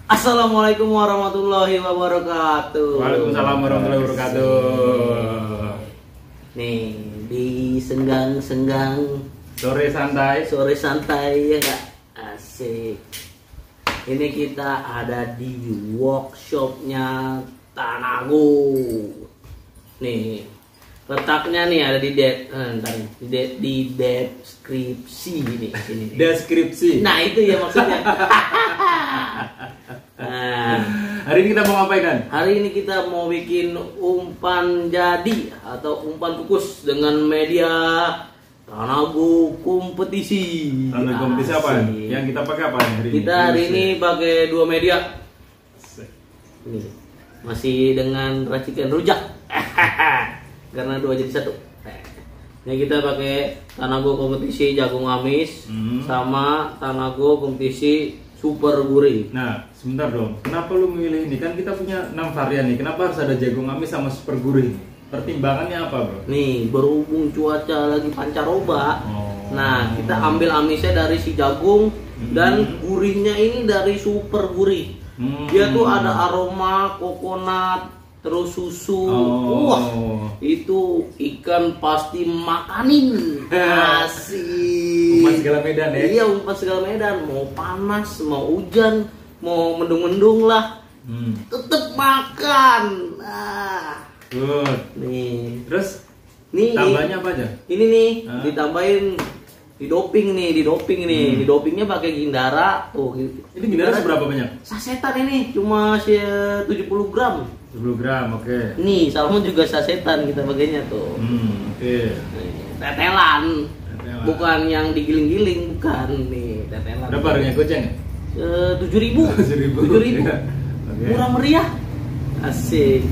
Assalamualaikum warahmatullahi wabarakatuh. Waalaikumsalam warahmatullahi wabarakatuh. Nih, di senggang-senggang Sore santai ya kak, asik. Ini kita ada di workshopnya Tanago. Nih, letaknya nih ada di deskripsi ini. Deskripsi. Nah itu ya maksudnya. Nah, hari ini kita mau ngapain kan? hari ini kita mau bikin umpan jadi atau umpan kukus dengan media Tanago kompetisi. Tanago kompetisi apa? Yang kita pakai apa hari ini? Kita hari ini pakai dua media. Ini masih dengan racikan rujak. Karena dua jadi satu. Ini kita pakai Tanago kompetisi jagung amis sama Tanago kompetisi super gurih. Nah, sebentar dong. Kenapa lu memilih ini? Kan kita punya 6 varian nih. Kenapa harus ada jagung amis sama super gurih? Pertimbangannya apa, bro? Nih, berhubung cuaca lagi pancaroba. Nah, kita ambil amisnya dari si jagung dan gurihnya ini dari super gurih. Dia tuh ada aroma kokonat, terus susu. Wah, itu ikan pasti makanin. Asik. Umpan segala medan ya? Iya, umpan segala medan. Mau panas, mau hujan, mau mendung-mendung lah, tetep makan. Nah, good. nih. Terus Nih, tambahnya apa aja? ini nih ditambahin di doping nih. Di dopingnya pakai Gindara. Tuh, Ini Gindara seberapa banyak? sasetan ini cuma 70 gram. 10 gram, oke. Nih, salmon juga sasetan kita pakainya tuh. Oke. Nih, tetelan. Bukan yang digiling-giling, bukan nih, tetelan. Berapa harganya goceng? 7.000. 7.000. Ya. Oke. Murah meriah. Asik.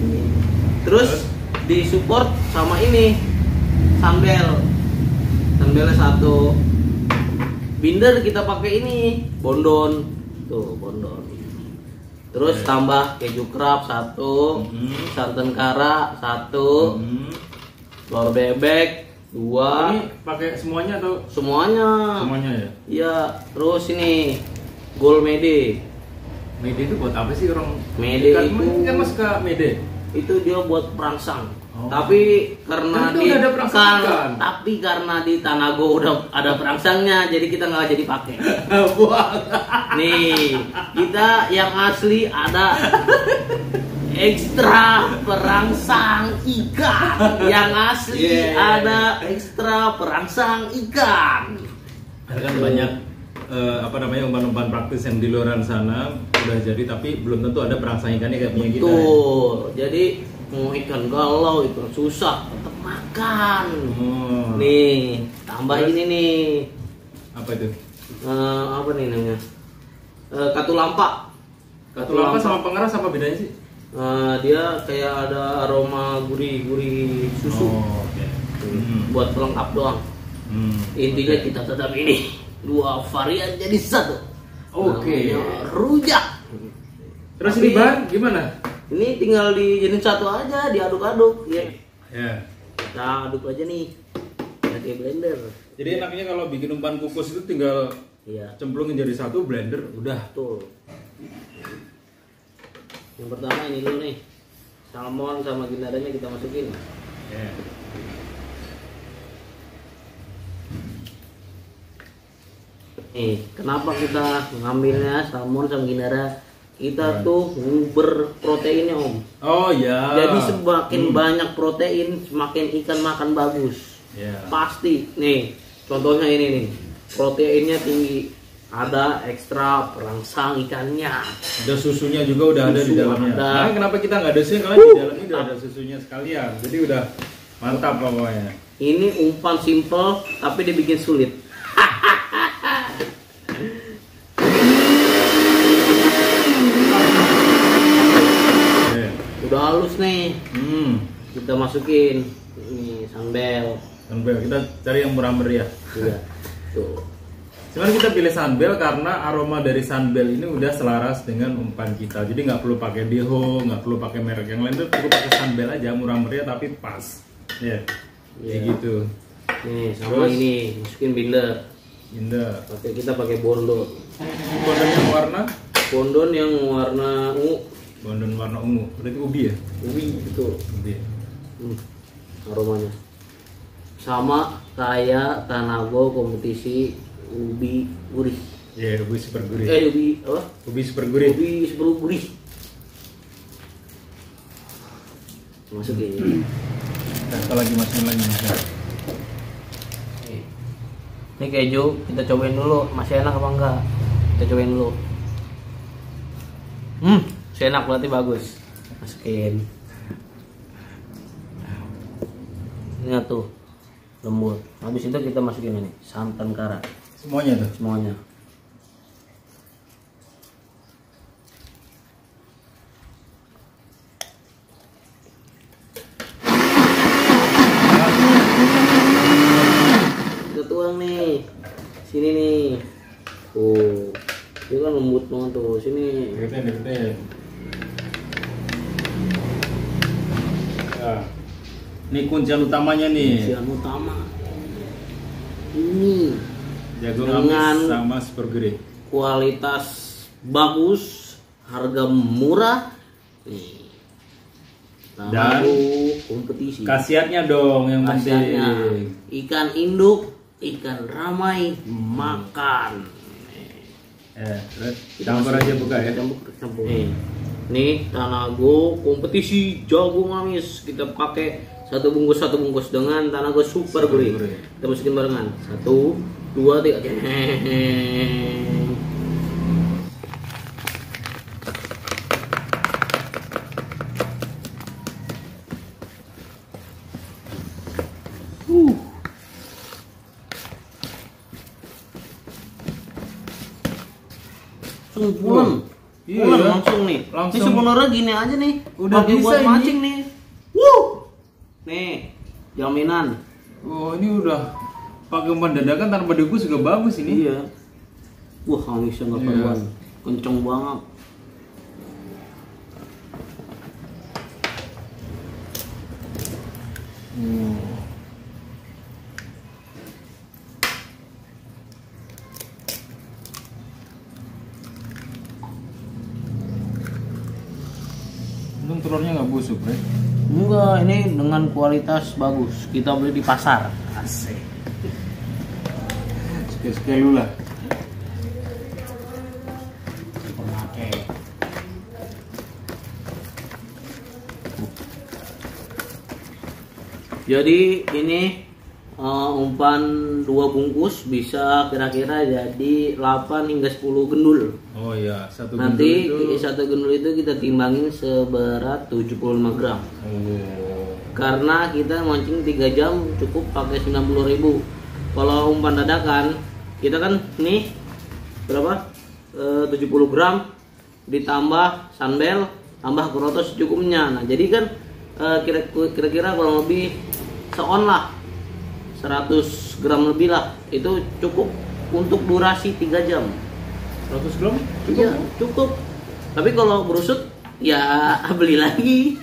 Terus disupport sama ini sambel. Sambelnya satu. Binder kita pakai ini, bondon. Tuh, bondon. Terus tambah keju krab satu, santan kara satu, telur bebek 2. Ini pakai semuanya atau Semuanya. semuanya ya? Iya, terus ini Gold Mede. Mede itu buat apa sih orang? Mede kan, itu- kan mas ke Mede. Itu dia buat perangsang. Oh. Tapi karena Kan itu udah ada perangsang ikan. tapi karena di Tanago udah ada perangsangnya, jadi kita nggak jadi pakai. Nih, kita yang asli ada ekstra perangsang ikan. Yang asli ada ekstra perangsang ikan. Ada kan banyak umpan-umpan praktis yang di luar sana udah jadi tapi belum tentu ada perangsang ikannya kayak punya kita. Tuh, jadi mau ikan galau, ikan susah, tetap makan. Nih, tambah Terus? ini nih. Apa itu? Apa nih namanya? Katulampa. Katulampa sama pengeras apa bedanya sih? Dia kayak ada aroma gurih-gurih susu. Oke. Buat pelengkap doang. Intinya kita tetap ini dua varian jadi satu. Oke. Namanya rujak. Terus Tapi- ini bahan gimana? Ini tinggal dijadiin satu aja, diaduk-aduk ya. Ya. Kita aduk aja nih. Pakai blender. Jadi enaknya kalau bikin umpan kukus itu tinggal Iya, cemplungin jadi satu blender udah. betul. Yang pertama ini dulu nih. Salmon sama gindaranya kita masukin. Ya. Nih, kenapa kita ngambilnya salmon sama gindara? Kita tuh berproteinnya om. Oh ya. Jadi semakin banyak protein, semakin ikan makan bagus. Ya. Pasti. Nih, contohnya ini nih. Proteinnya tinggi. Ada ekstra perangsang ikannya. Ada susunya juga udah ada di Susu dalamnya. ada. Nah, kenapa kita nggak ada susunya? Karena di dalamnya udah ada susunya sekalian. Jadi udah mantap pokoknya. Ini umpan simple tapi dibikin sulit. Oke. Udah halus nih. Kita masukin ini sambel. Sunbel kita cari yang murah meriah. Iya. Tuh. Sebenarnya kita pilih sunbel karena aroma dari sunbel ini udah selaras dengan umpan kita. Jadi nggak perlu pakai Deho, nggak perlu pakai merek yang lain, tuh cukup pakai sunbel aja, murah meriah tapi pas. Ya, kayak gitu. Nih sama Terus? ini masukin binder. Indah. Kita pakai bondol. Kodenya warna Bondon yang warna ungu. Bondon warna ungu. Berarti ubi ya? Ubi betul. Ubi. Aromanya sama kayak Tanago kompetisi ubi gurih. Ya, ubi super gurih. Ubi apa? Ubi super gurih. Ubi super gurih. Masukin. Kita lagi masukin lagi. Ini keju kita cobain dulu, masih enak apa enggak? Kita cobain dulu. Masih enak, berarti bagus. Masukin. Ini tuh lembut. Habis itu kita masukin ini santan kara. Semuanya tuh. Semuanya. Kita tuang nih. Sini nih. Oh, ini kan lembut banget tuh. Sini. Deketin. Ya. Ini kuncian utamanya nih. Kuncian utama. Ini Jagung dengan amis sama super gurih. kualitas bagus, harga murah. Nih. Dan kompetisi. Khasiatnya dong yang Khasiatnya penting. ikan induk, ikan ramai makan. Terus campur aja buka ya. Campur. Nih Tanago kompetisi jagung amis, kita pakai satu bungkus dengan Tanago super gurih. Kita masukin barengan. 1, 2, 3. Pulang. Iya, Pulang ya. langsung nih. Langsung. Ini sebenarnya gini aja nih. Udah pakai bisa buat ini. mancing nih. Nih, jaminan. Oh, ini udah pakai umpan dadakan tanpa dikukus juga bagus ini. Iya. Wah, amisnya nggak Iya. karuan. Kenceng banget. Untung telurnya nggak busuk, Bre. Enggak, ini dengan kualitas bagus. Kita beli di pasar. Asik. Sekali lu lah. Jadi ini umpan 2 bungkus bisa kira-kira jadi 8 hingga 10 gendul. Oh iya, satu Nanti gendul itu. satu gendul itu kita timbangin seberat 75 gram. Oh. Karena kita mancing 3 jam cukup pakai 90.000. Kalau umpan dadakan kita kan nih berapa? 70 gram ditambah sandbel tambah keroto secukupnya. Nah, jadi kan kira-kira kurang lebih seon lah, 100 gram lebih lah, itu cukup untuk durasi 3 jam. 100 gram? Iya, cukup. Tapi kalau berusut ya beli lagi.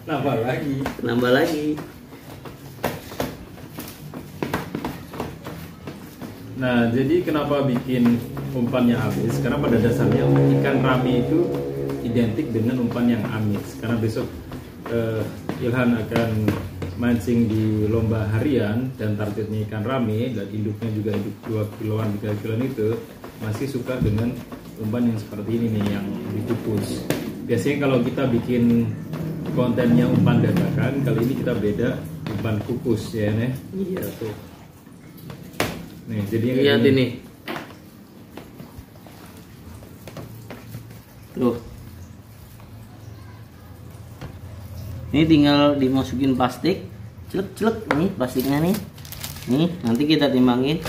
Nambah lagi. Nambah lagi. Nah, jadi kenapa bikin umpannya amis? Karena pada dasarnya ikan rami itu identik dengan umpan yang amis. Karena besok Ilhan akan mancing di lomba harian dan targetnya ikan rame dan induknya juga induk 2 kiloan 3 kiloan itu masih suka dengan umpan yang seperti ini nih yang dikukus. Biasanya kalau kita bikin kontennya umpan dadakan, kali ini kita beda umpan kukus ya nih. Iya tuh. Nih, jadi Lihat ini. Tuh. Ini tinggal dimasukin plastik, celek-celek nih plastiknya nih. Nih, nanti kita timbangin,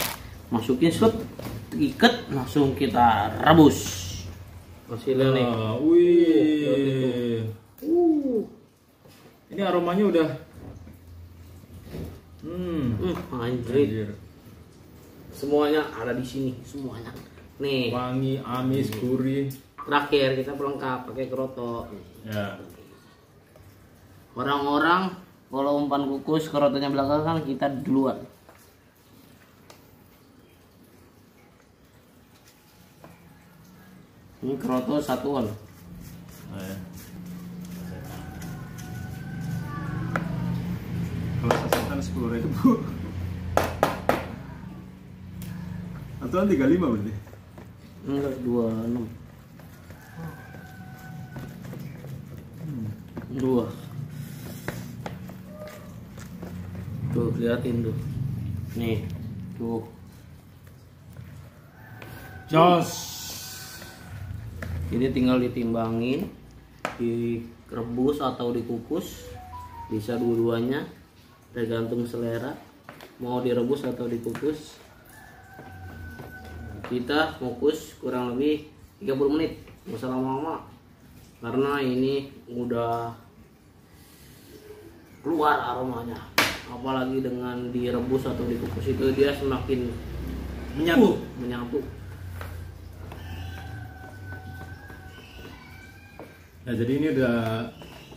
masukin slot, ikat, langsung kita rebus. Hasilnya nih. Wih. Ini aromanya udah Anjir. Semuanya ada di sini, semuanya. Nih, wangi, amis, gurih. terakhir kita pelengkap pakai keroto. Ya. Orang-orang kalau umpan kukus kerotonya belakang kan kita duluan. Ini kroto satuan. Oh, ya. Kalau sasetan 10.000. Aturan 35 berarti? Enggak, 26. Dua. Tuh, liatin tuh. Nih, tuh. Jos. Ini tinggal ditimbangin, direbus atau dikukus, bisa dua-duanya, tergantung selera. Mau direbus atau dikukus. Kita kukus kurang lebih 30 menit, nggak usah lama-lama, karena ini udah keluar aromanya. Apalagi dengan direbus atau dikukus itu dia semakin menyatu. Nah, jadi ini udah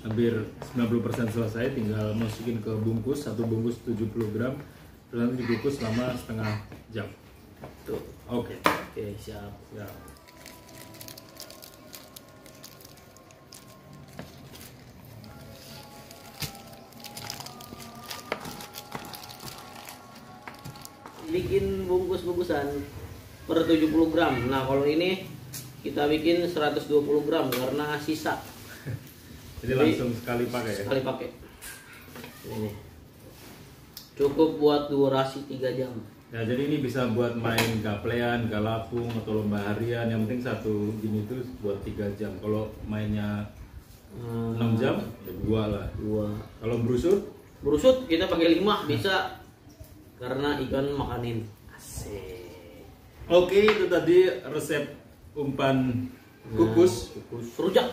hampir 90% selesai, tinggal masukin ke bungkus, satu bungkus 70 gram, terus nanti dikukus selama setengah jam. Tuh. Oke. Oke, siap. Ya. Bikin bungkus-bungkusan per 70 gram. Nah, kalau ini kita bikin 120 gram karena sisa. Jadi langsung sekali pakai ya? Sekali pakai. Ini. Cukup buat durasi 3 jam. Ya, jadi ini bisa buat main gaplean, galapung, atau lomba harian. Yang penting satu gini tuh buat 3 jam. Kalau mainnya 6 jam, ya 2 lah. 2. Kalau berusut? Berusut kita pakai 5 bisa. Karena ikan makanin. Asik. Oke, itu tadi resep umpan kukus. Kukus rujak.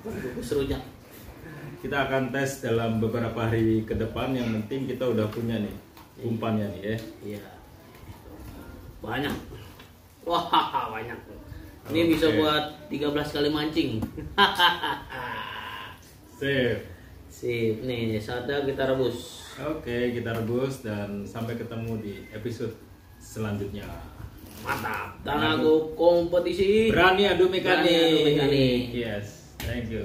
Kukus rujak. Kita akan tes dalam beberapa hari ke depan. Yang penting kita udah punya nih umpannya nih ya. Iya. Banyak. Wah, banyak. Ini Oke. bisa buat 13 kali mancing. Sip. Sip. Nih, saatnya kita rebus. Oke, kita rebus dan sampai ketemu di episode selanjutnya. Mantap. Tanago kompetisi. Berani adu mekanik. Berani adu mekanik. Yes, thank you.